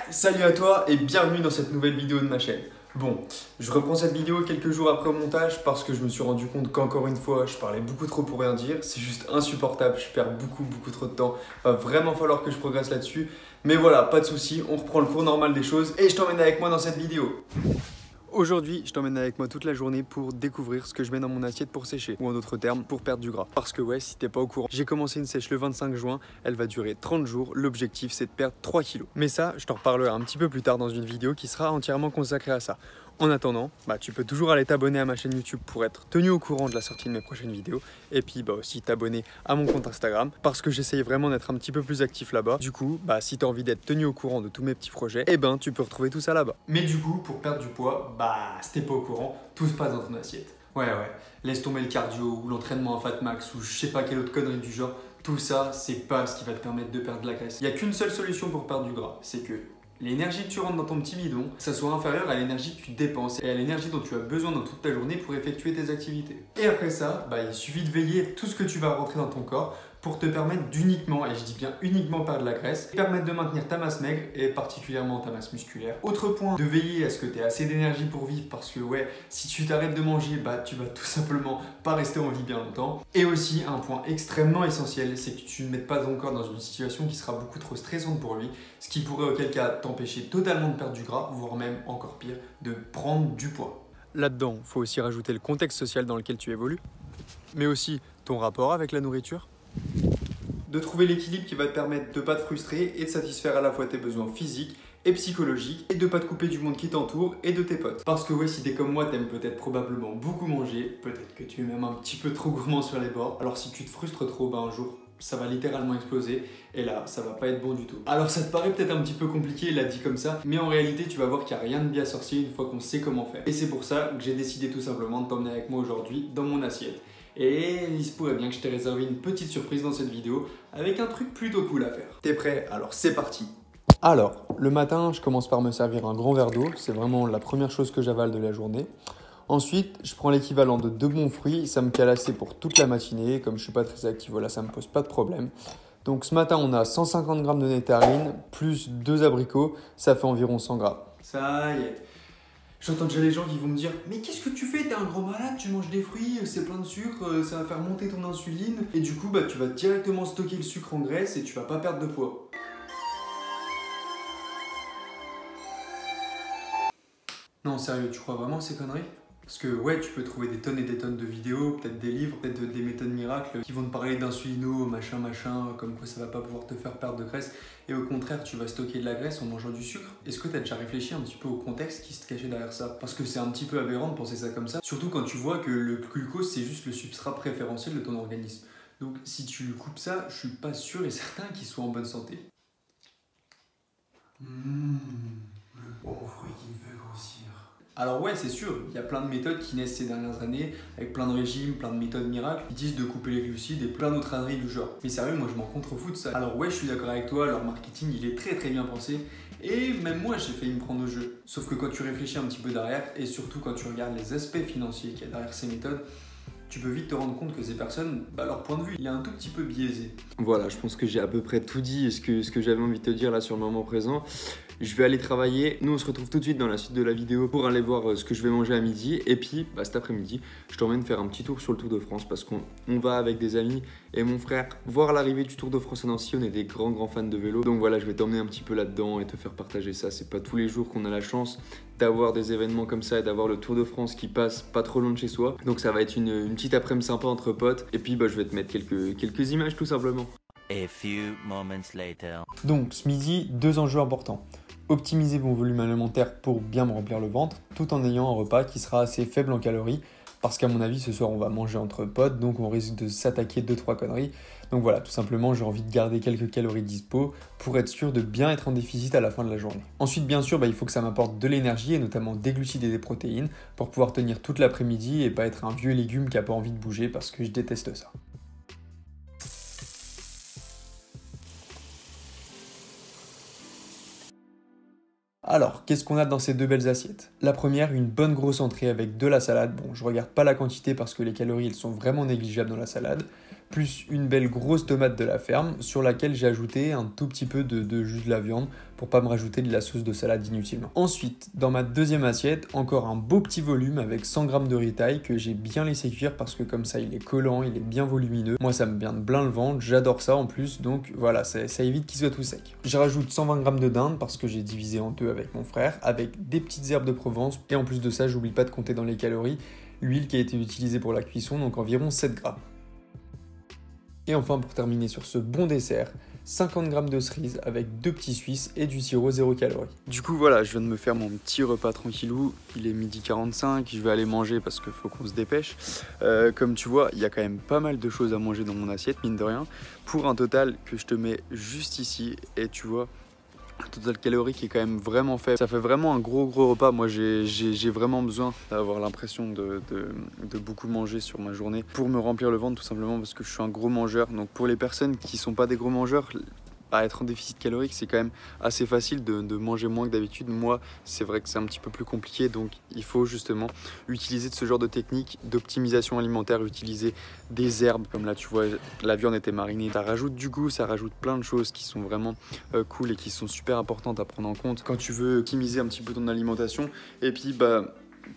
Salut à toi et bienvenue dans cette nouvelle vidéo de ma chaîne. Bon, je reprends cette vidéo quelques jours après le montage parce que je me suis rendu compte qu'encore une fois, je parlais beaucoup trop pour rien dire. C'est juste insupportable, je perds beaucoup trop de temps. Va vraiment falloir que je progresse là-dessus. Mais voilà, pas de souci, on reprend le cours normal des choses et je t'emmène avec moi dans cette vidéo. Aujourd'hui, je t'emmène avec moi toute la journée pour découvrir ce que je mets dans mon assiette pour sécher, ou en d'autres termes, pour perdre du gras. Parce que ouais, si t'es pas au courant, j'ai commencé une sèche le 25 juin, elle va durer 30 jours, l'objectif c'est de perdre 3 kilos. Mais ça, je t'en reparlerai un petit peu plus tard dans une vidéo qui sera entièrement consacrée à ça. En attendant, tu peux toujours aller t'abonner à ma chaîne YouTube pour être tenu au courant de la sortie de mes prochaines vidéos. Et puis aussi t'abonner à mon compte Instagram parce que j'essaye vraiment d'être un petit peu plus actif là-bas. Du coup, si t'as envie d'être tenu au courant de tous mes petits projets, tu peux retrouver tout ça là-bas. Mais du coup, pour perdre du poids, si t'es pas au courant, tout se passe dans ton assiette. Ouais, laisse tomber le cardio ou l'entraînement à fat max ou je sais pas quelle autre connerie du genre. Tout ça, c'est pas ce qui va te permettre de perdre de la graisse. Il n'y a qu'une seule solution pour perdre du gras, c'est que l'énergie que tu rentres dans ton petit bidon, ça soit inférieur à l'énergie que tu dépenses et à l'énergie dont tu as besoin dans toute ta journée pour effectuer tes activités. Et après ça, il suffit de veiller tout ce que tu vas rentrer dans ton corps pour te permettre d'uniquement, et je dis bien uniquement perdre de la graisse, permettre de maintenir ta masse maigre et particulièrement ta masse musculaire. Autre point, de veiller à ce que tu aies assez d'énergie pour vivre parce que si tu t'arrêtes de manger, tu vas tout simplement pas rester en vie bien longtemps. Et aussi un point extrêmement essentiel, c'est que tu ne mettes pas ton corps dans une situation qui sera beaucoup trop stressante pour lui, ce qui pourrait auquel cas t'empêcher totalement de perdre du gras, voire même encore pire, de prendre du poids. Là-dedans, il faut aussi rajouter le contexte social dans lequel tu évolues, mais aussi ton rapport avec la nourriture. De trouver l'équilibre qui va te permettre de ne pas te frustrer et de satisfaire à la fois tes besoins physiques et psychologiques et de ne pas te couper du monde qui t'entoure et de tes potes. Parce que si t'es comme moi, t'aimes peut-être probablement beaucoup manger, peut-être que tu es même un petit peu trop gourmand sur les bords. Alors si tu te frustres trop, un jour, ça va littéralement exploser et là, ça va pas être bon du tout. Alors ça te paraît peut-être un petit peu compliqué, là dit comme ça, mais en réalité, tu vas voir qu'il n'y a rien de bien sorcier une fois qu'on sait comment faire. Et c'est pour ça que j'ai décidé tout simplement de t'emmener avec moi aujourd'hui dans mon assiette. Et il se pourrait bien que je t'ai réservé une petite surprise dans cette vidéo avec un truc plutôt cool à faire. T'es prêt? Alors c'est parti! Alors, le matin, je commence par me servir un grand verre d'eau. C'est vraiment la première chose que j'avale de la journée. Ensuite, je prends l'équivalent de 2 bons fruits. Ça me cale assez pour toute la matinée. Comme je ne suis pas très actif, voilà, ça ne me pose pas de problème. Donc ce matin, on a 150 g de nectarine plus 2 abricots. Ça fait environ 100 g. Ça y est. J'entends déjà les gens qui vont me dire « Mais qu'est-ce que tu fais? T'es un grand malade, tu manges des fruits, c'est plein de sucre, ça va faire monter ton insuline. » Et du coup, tu vas directement stocker le sucre en graisse et tu vas pas perdre de poids. Non, sérieux, tu crois vraiment à ces conneries? Parce que tu peux trouver des tonnes et des tonnes de vidéos, peut-être des livres, peut-être des méthodes miracles qui vont te parler d'insulino, machin, comme quoi ça va pas pouvoir te faire perdre de graisse et au contraire tu vas stocker de la graisse en mangeant du sucre. Est-ce que tu as déjà réfléchi un petit peu au contexte qui se cachait derrière ça? Parce que c'est un petit peu aberrant de penser ça comme ça, surtout quand tu vois que le glucose c'est juste le substrat préférentiel de ton organisme. Donc si tu coupes ça, je suis pas sûr et certain qu'il soit en bonne santé. Le bon fruit qui me fait grossir. Alors c'est sûr, il y a plein de méthodes qui naissent ces dernières années, avec plein de régimes, plein de méthodes miracles, qui disent de couper les glucides et plein d'autres âneries du genre. Mais sérieux, moi je m'en contrefous de ça. Alors je suis d'accord avec toi, leur marketing il est très bien pensé, et même moi j'ai failli me prendre au jeu. Sauf que quand tu réfléchis un petit peu derrière, et surtout quand tu regardes les aspects financiers qu'il y a derrière ces méthodes, tu peux vite te rendre compte que ces personnes, leur point de vue, il est un tout petit peu biaisé. Voilà, je pense que j'ai à peu près tout dit, ce que j'avais envie de te dire là sur le moment présent. Je vais aller travailler. Nous, on se retrouve tout de suite dans la suite de la vidéo pour aller voir ce que je vais manger à midi. Et puis, cet après-midi, je t'emmène faire un petit tour sur le Tour de France parce qu'on va avec des amis et mon frère voir l'arrivée du Tour de France à Nancy. On est des grands fans de vélo. Donc voilà, je vais t'emmener un petit peu là-dedans et te faire partager ça. C'est pas tous les jours qu'on a la chance d'avoir des événements comme ça et d'avoir le Tour de France qui passe pas trop loin de chez soi. Donc ça va être une petite après-midi sympa entre potes. Et puis, je vais te mettre quelques images tout simplement. A few moments later. Donc ce midi, 2 enjeux importants. Optimiser mon volume alimentaire pour bien me remplir le ventre, tout en ayant un repas qui sera assez faible en calories, parce qu'à mon avis, ce soir, on va manger entre potes, donc on risque de s'attaquer 2-3 conneries. Donc voilà, tout simplement, j'ai envie de garder quelques calories dispo pour être sûr de bien être en déficit à la fin de la journée. Ensuite, bien sûr, il faut que ça m'apporte de l'énergie, et notamment des glucides et des protéines, pour pouvoir tenir toute l'après-midi et pas être un vieux légume qui n'a pas envie de bouger, parce que je déteste ça. Alors, qu'est-ce qu'on a dans ces 2 belles assiettes? La première, une bonne grosse entrée avec de la salade. Bon, je regarde pas la quantité parce que les calories, elles sont vraiment négligeables dans la salade. plus une belle grosse tomate de la ferme sur laquelle j'ai ajouté un tout petit peu de jus de la viande pour pas me rajouter de la sauce de salade inutilement. Ensuite, dans ma deuxième assiette, encore un beau petit volume avec 100 g de riz thaï que j'ai bien laissé cuire parce que comme ça il est collant, il est bien volumineux. Moi ça me vient de plein le ventre, j'adore ça en plus, donc voilà, ça évite qu'il soit tout sec. Je rajoute 120 g de dinde parce que j'ai divisé en deux avec mon frère, avec des petites herbes de Provence, et en plus de ça, j'oublie pas de compter dans les calories l'huile qui a été utilisée pour la cuisson, donc environ 7 g. Et enfin, pour terminer sur ce bon dessert, 50 g de cerises avec 2 petits suisses et du sirop 0 calories. Du coup voilà, je viens de me faire mon petit repas tranquillou, il est 12h45, je vais aller manger parce qu'il faut qu'on se dépêche. Comme tu vois, il y a quand même pas mal de choses à manger dans mon assiette, mine de rien, pour un total que je te mets juste ici, et tu vois, un total calorique est quand même vraiment faible. Ça fait vraiment un gros repas. Moi j'ai vraiment besoin d'avoir l'impression de beaucoup manger sur ma journée pour me remplir le ventre, tout simplement parce que je suis un gros mangeur. Donc pour les personnes qui sont pas des gros mangeurs, à être en déficit calorique, c'est quand même assez facile de manger moins que d'habitude. Moi, c'est vrai que c'est un petit peu plus compliqué, donc il faut justement utiliser ce genre de technique d'optimisation alimentaire, utiliser des herbes, comme là tu vois, la viande était marinée. Ça rajoute du goût, ça rajoute plein de choses qui sont vraiment cool et qui sont super importantes à prendre en compte quand tu veux optimiser un petit peu ton alimentation. Et puis,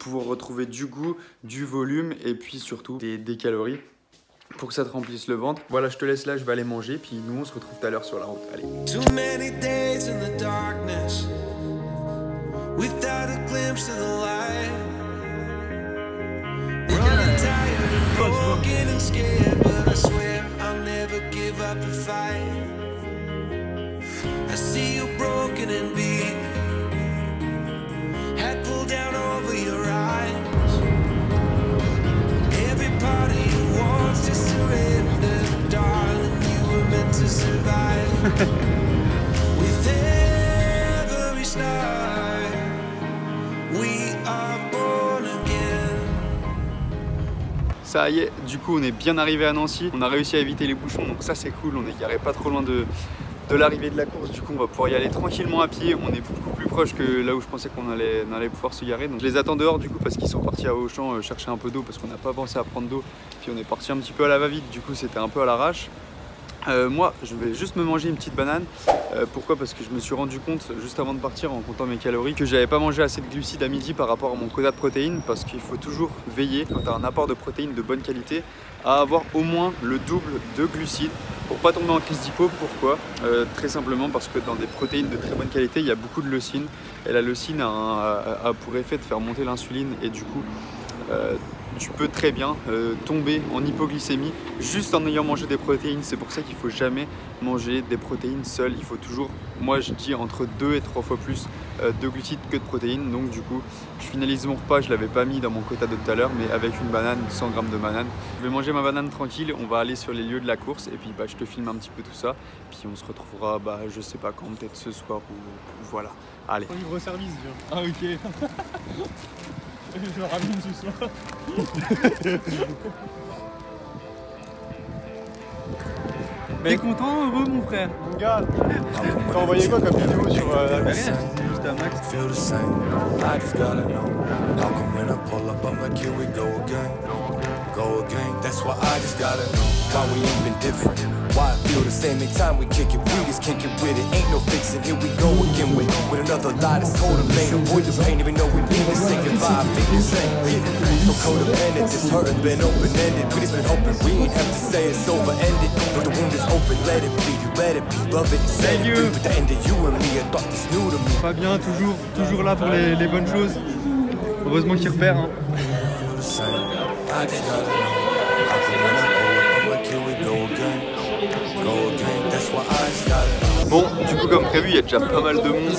pouvoir retrouver du goût, du volume et puis surtout des calories, pour que ça te remplisse le ventre. Voilà, je te laisse là, je vais aller manger, puis nous on se retrouve tout à l'heure sur la route. Allez. Too many days in the darkness, without a glimpse of the light. Running tired and broken and scared, but I swear I'll never give up the fight. I see you broken and beat, head pulled down over your eyes. Every part of you wants to surrender, darling, you were meant to survive. With every star, we are born again. Ça y est, du coup on est bien arrivé à Nancy, on a réussi à éviter les bouchons, donc ça c'est cool, on est garé pas trop loin de l'arrivée de la course. Du coup on va pouvoir y aller tranquillement à pied, on est beaucoup plus proche que là où je pensais qu'on allait pouvoir se garer. Donc je les attends dehors du coup parce qu'ils sont partis à Auchan chercher un peu d'eau parce qu'on n'a pas pensé à prendre d'eau, puis on est parti un petit peu à la va-vite, du coup c'était un peu à l'arrache. Moi je vais juste me manger une petite banane. Pourquoi? Parce que je me suis rendu compte juste avant de partir, en comptant mes calories, que j'avais pas mangé assez de glucides à midi par rapport à mon quota de protéines, parce qu'il faut toujours veiller, quand tu as un apport de protéines de bonne qualité, à avoir au moins le double de glucides pour pas tomber en crise d'hypo. Pourquoi? Très simplement parce que dans des protéines de très bonne qualité, il y a beaucoup de leucine, et la leucine a pour effet de faire monter l'insuline, et du coup tu peux très bien tomber en hypoglycémie juste en ayant mangé des protéines. C'est pour ça qu'il ne faut jamais manger des protéines seules. Il faut toujours, moi je dis, entre 2 et 3 fois plus de glucides que de protéines. Donc du coup, je finalise mon repas, je ne l'avais pas mis dans mon quota de tout à l'heure, mais avec une banane, 100 g de banane. Je vais manger ma banane tranquille, on va aller sur les lieux de la course et puis je te filme un petit peu tout ça. Puis on se retrouvera, je sais pas quand, peut-être ce soir ou voilà. Allez. Libre service, viens. Ah ok. Je ramène ce soir. T'es content, heureux mon frère? Mon gars, t'as envoyé quoi comme vidéo sur la carrière? C'est juste un max. That's why I just gotta know why we ain't been different. Why I feel the same every time we kick it. We just can't get with it. Ain't no fixing. Here we go again with another lie that's told them vain. Avoid the pain even though we need to say goodbye. I think the same. So codependent, this hurt has been open-ended. We just been hoping we ain't have to say it's over-ended. But the wound is open, let it bleed. You let it be, love it, say it. But the end of you and me, I thought this new to me. Fabien, toujours là pour les bonnes choses. Heureusement qu'il repère. Hein. Bon, du coup comme prévu, il y a déjà pas mal de monde.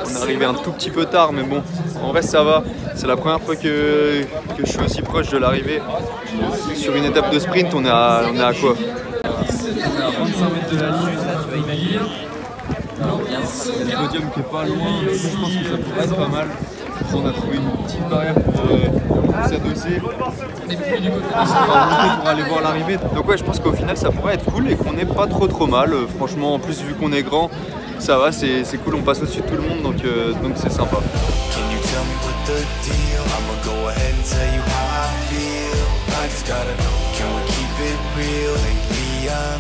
On est arrivé un tout petit peu tard, mais bon, en vrai ça va. C'est la première fois que je suis aussi proche de l'arrivée. Sur une étape de sprint, on est à quoi? On est à 25 mètres de la ligne. Le podium qui est pas loin, je pense que ça pourrait être pas mal. On a trouvé une petite barrière pour s'adosser. On est plus du côté pour aller voir l'arrivée. Donc ouais, je pense qu'au final ça pourrait être cool et qu'on n'est pas trop mal. Franchement, en plus vu qu'on est grand, ça va, c'est cool, on passe au-dessus de tout le monde, donc c'est sympa. it real lately. I'm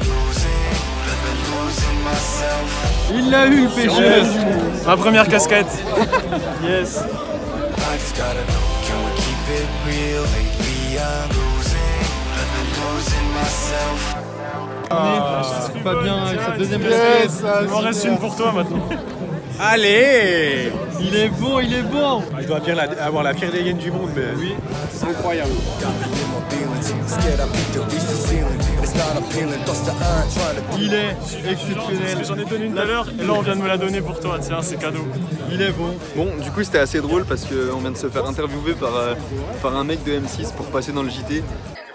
losing myself. Il l'a eu le pêcheur. Ma première casquette. Yes. I just gotta know, can we keep it real lately? I'm losing myself. Fabien avec sa deuxième casquette. Il m'en reste une pour toi maintenant. Allez! Il est bon, il est bon. Il doit bien avoir la pire dégaine du monde, mais oui, c'est incroyable. Il est exceptionnel. J'en ai donné une tout à l'heure et là on vient de me la donner pour toi. Tiens, c'est cadeau. Il est bon. Bon, du coup c'était assez drôle parce qu'on vient de se faire interviewer par un mec de M6 pour passer dans le JT.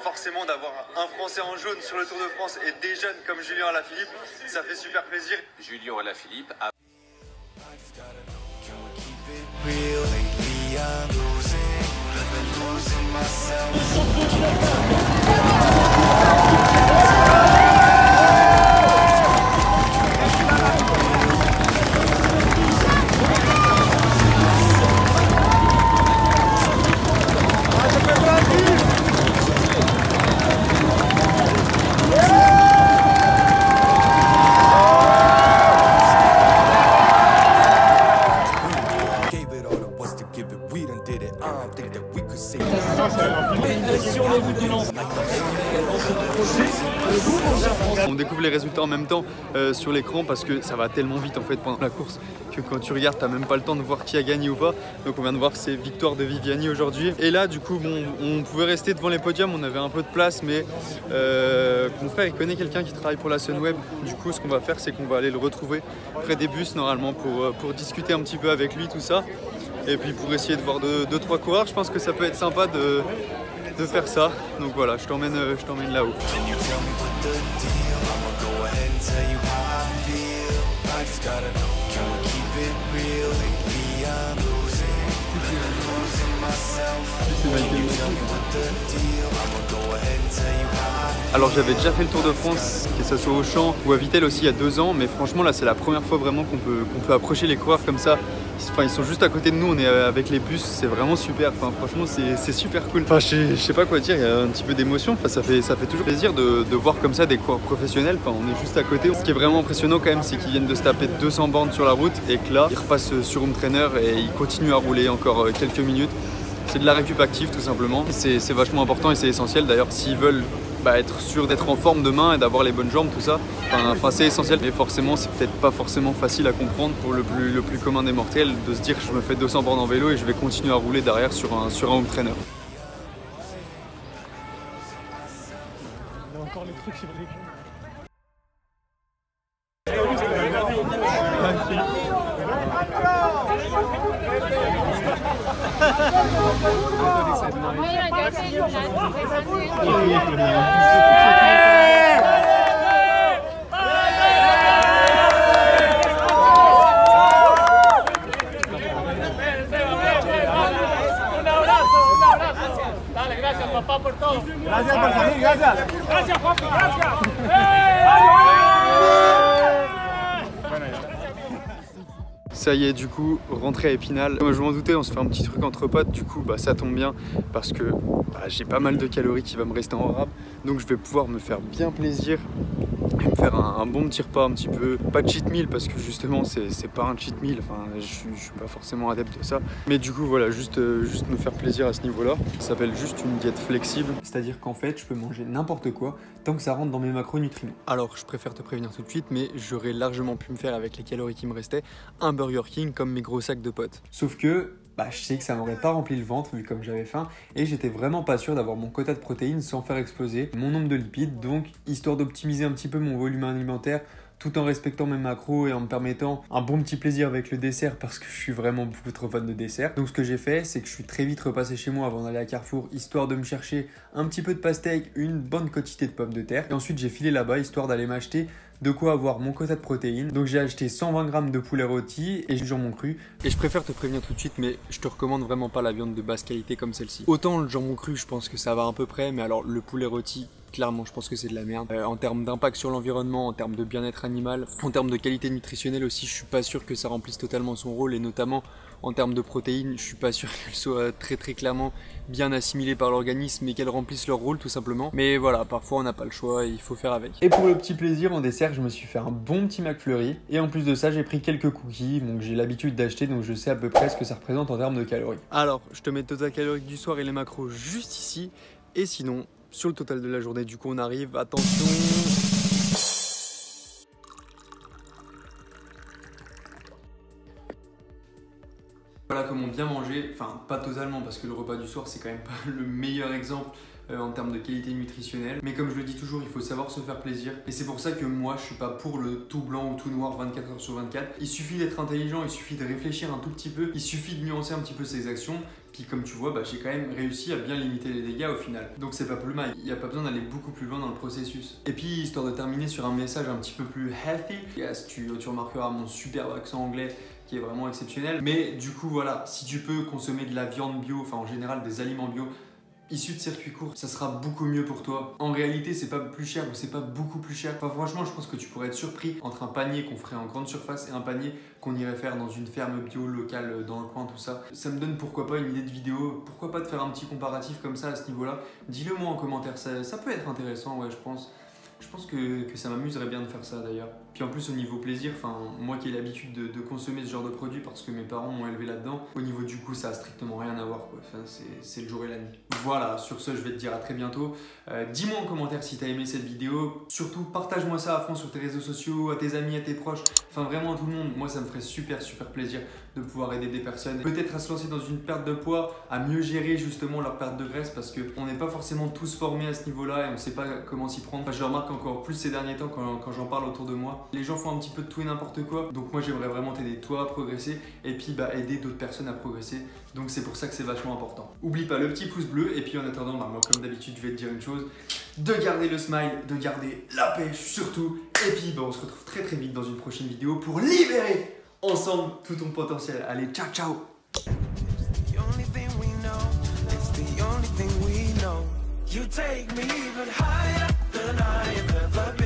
Forcément d'avoir un Français en jaune sur le Tour de France et des jeunes comme Julien Alaphilippe, ça fait super plaisir. Julien Alaphilippe a Real lately, I'm losing myself. On découvre les résultats en même temps sur l'écran parce que ça va tellement vite en fait pendant la course que quand tu regardes t'as même pas le temps de voir qui a gagné ou pas. Donc on vient de voir que c'est victoire de Viviani aujourd'hui. Et là du coup bon, on pouvait rester devant les podiums, on avait un peu de place mais mon frère il connaît quelqu'un qui travaille pour la Sunweb. Du coup ce qu'on va faire c'est qu'on va aller le retrouver près des bus normalement pour discuter un petit peu avec lui tout ça. Et puis pour essayer de voir 2-3 coureurs, je pense que ça peut être sympa de faire ça. Donc voilà, je t'emmène là-haut. Alors j'avais déjà fait le Tour de France, que ce soit au Champ ou à Vittel aussi il y a 2 ans, mais franchement là c'est la première fois vraiment qu'on peut approcher les coureurs comme ça. Enfin, ils sont juste à côté de nous, on est avec les bus, c'est vraiment super, enfin, franchement c'est super cool. Enfin, je sais pas quoi dire, il y a un petit peu d'émotion, enfin, ça fait toujours plaisir de voir comme ça des coureurs professionnels, enfin, on est juste à côté. Ce qui est vraiment impressionnant quand même, c'est qu'ils viennent de se taper 200 bornes sur la route et que là, ils repassent sur Home Trainer et ils continuent à rouler encore quelques minutes. C'est de la récup active tout simplement, c'est vachement important et c'est essentiel d'ailleurs s'ils veulent être sûr d'être en forme demain et d'avoir les bonnes jambes, tout ça. Enfin c'est essentiel, mais forcément c'est peut-être pas forcément facile à comprendre pour le plus commun des mortels de se dire que je me fais 200 bornes en vélo et je vais continuer à rouler derrière sur un home trainer. Il y a encore les trucs sur l'écran. Gracias por salir, gracias. Gracias, Juanpi, gracias. Ça y est, du coup, rentrée à Épinal. Moi, je m'en doutais, on se fait un petit truc entre potes. Du coup, ça tombe bien parce que j'ai pas mal de calories qui va me rester en rab. Donc, je vais pouvoir me faire bien plaisir et me faire un bon petit repas, un petit peu. Pas de cheat meal parce que justement, c'est pas un cheat meal. Enfin, je suis pas forcément adepte de ça. Mais du coup, voilà, juste me faire plaisir à ce niveau-là. Ça s'appelle juste une diète flexible. C'est-à-dire qu'en fait, je peux manger n'importe quoi tant que ça rentre dans mes macronutriments. Alors, je préfère te prévenir tout de suite, mais j'aurais largement pu me faire avec les calories qui me restaient un Burger King comme mes gros sacs de potes. Sauf que je sais que ça m'aurait pas rempli le ventre vu comme j'avais faim et j'étais vraiment pas sûr d'avoir mon quota de protéines sans faire exploser mon nombre de lipides. Donc histoire d'optimiser un petit peu mon volume alimentaire tout en respectant mes macros et en me permettant un bon petit plaisir avec le dessert parce que je suis vraiment beaucoup trop fan de dessert. Donc ce que j'ai fait, c'est que je suis très vite repassé chez moi avant d'aller à Carrefour histoire de me chercher un petit peu de pastèque, une bonne quantité de pommes de terre et ensuite j'ai filé là-bas histoire d'aller m'acheter de quoi avoir mon quota de protéines. Donc j'ai acheté 120 grammes de poulet rôti et jambon cru. Et je préfère te prévenir tout de suite, mais je te recommande vraiment pas la viande de basse qualité comme celle-ci. Autant le jambon cru, je pense que ça va à peu près, mais alors le poulet rôti, clairement, je pense que c'est de la merde. En termes d'impact sur l'environnement, en termes de bien-être animal, en termes de qualité nutritionnelle aussi, je suis pas sûr que ça remplisse totalement son rôle, et notamment en termes de protéines, je suis pas sûr qu'elles soient très clairement bien assimilées par l'organisme et qu'elles remplissent leur rôle tout simplement. Mais voilà, parfois on n'a pas le choix et il faut faire avec. Et pour le petit plaisir, en dessert, je me suis fait un bon petit McFlurry. Et en plus de ça, j'ai pris quelques cookies, donc j'ai l'habitude d'acheter, donc je sais à peu près ce que ça représente en termes de calories. Alors, je te mets le total calorique du soir et les macros juste ici. Et sinon, sur le total de la journée, du coup, on arrive, attention... Voilà comment bien manger, enfin pas totalement parce que le repas du soir c'est quand même pas le meilleur exemple en termes de qualité nutritionnelle. Mais comme je le dis toujours, il faut savoir se faire plaisir. Et c'est pour ça que moi je suis pas pour le tout blanc ou tout noir 24 heures sur 24. Il suffit d'être intelligent, il suffit de réfléchir un tout petit peu, il suffit de nuancer un petit peu ses actions. Puis comme tu vois, j'ai quand même réussi à bien limiter les dégâts au final. Donc c'est pas plus mal, il n'y a pas besoin d'aller beaucoup plus loin dans le processus. Et puis histoire de terminer sur un message un petit peu plus healthy, yes, tu remarqueras mon superbe accent anglais qui est vraiment exceptionnel. Mais du coup voilà, si tu peux consommer de la viande bio, enfin en général des aliments bio, issus de circuits courts, ça sera beaucoup mieux pour toi. En réalité, c'est pas plus cher ou c'est pas beaucoup plus cher. Enfin, franchement, je pense que tu pourrais être surpris entre un panier qu'on ferait en grande surface et un panier qu'on irait faire dans une ferme bio locale dans le coin, tout ça. Ça me donne pourquoi pas une idée de vidéo, pourquoi pas de faire un petit comparatif comme ça à ce niveau-là. Dis-le moi en commentaire, ça peut être intéressant, ouais, je pense. Je pense que ça m'amuserait bien de faire ça d'ailleurs. Puis en plus au niveau plaisir, moi qui ai l'habitude de consommer ce genre de produit parce que mes parents m'ont élevé là-dedans, au niveau du goût ça a strictement rien à voir quoi. C'est le jour et la nuit. Voilà, sur ce je vais te dire à très bientôt. Dis-moi en commentaire si t'as aimé cette vidéo. Surtout partage-moi ça à fond sur tes réseaux sociaux, à tes amis, à tes proches, enfin vraiment à tout le monde. Moi ça me ferait super plaisir de pouvoir aider des personnes. Peut-être à se lancer dans une perte de poids, à mieux gérer justement leur perte de graisse parce qu'on n'est pas forcément tous formés à ce niveau-là et on ne sait pas comment s'y prendre. Enfin, je le remarque encore plus ces derniers temps quand j'en parle autour de moi. Les gens font un petit peu de tout et n'importe quoi. Donc moi j'aimerais vraiment t'aider toi à progresser et puis aider d'autres personnes à progresser. Donc c'est pour ça que c'est vachement important. Oublie pas le petit pouce bleu et puis en attendant, moi comme d'habitude je vais te dire une chose, de garder le smile, de garder la pêche surtout. Et puis on se retrouve très vite dans une prochaine vidéo pour libérer ensemble tout ton potentiel. Allez, ciao ciao. You take me even higher than I have ever been.